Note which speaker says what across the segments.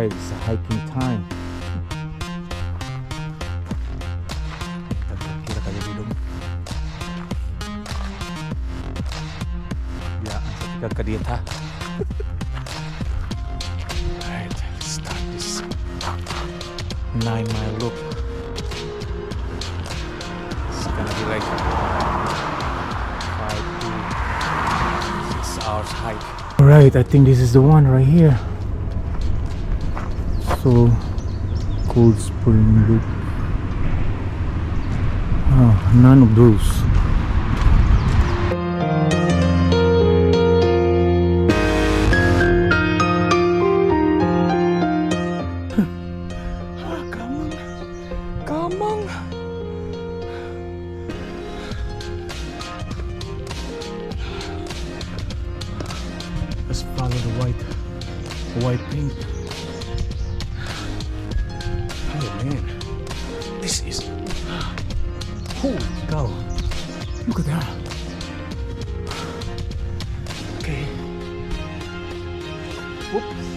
Speaker 1: Alright, it's a hiking time. Kira kayo dito. Yeah, ang sakit ka dito ha. Alright, let's start this 9-mile loop. It's gonna be like 5 to 6 hours hike. Alright, I think this is the one right here. So, Cold Spring Loop. Oh, none of those. Come on. Let's follow the white paint. Oh man, this is holy cow! Look at that. Okay. Whoops.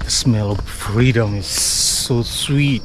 Speaker 1: The smell of freedom is so sweet.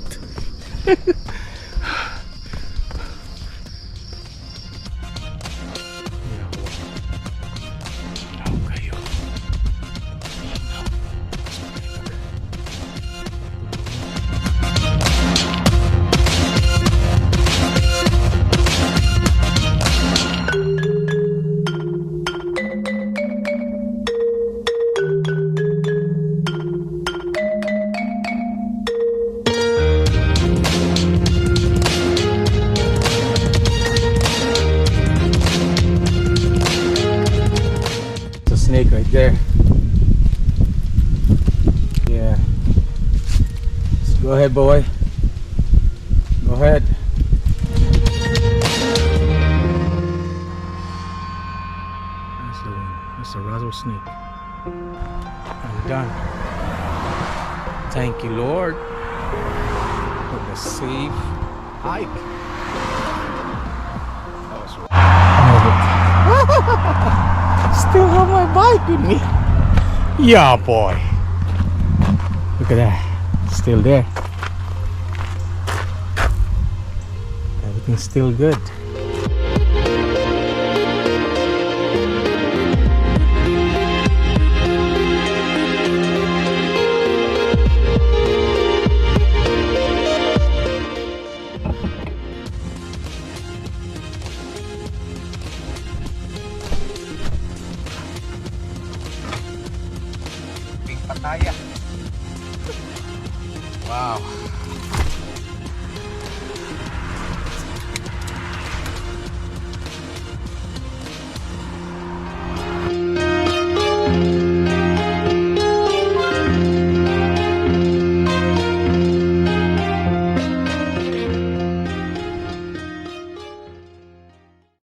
Speaker 1: Snake right there. Yeah. Let's go ahead, boy. Go ahead. That's a rattlesnake. I'm done. Thank you, Lord, for the safe hike. That was still have my bike with me. Yeah, boy. Look at that. Still there. Everything's still good.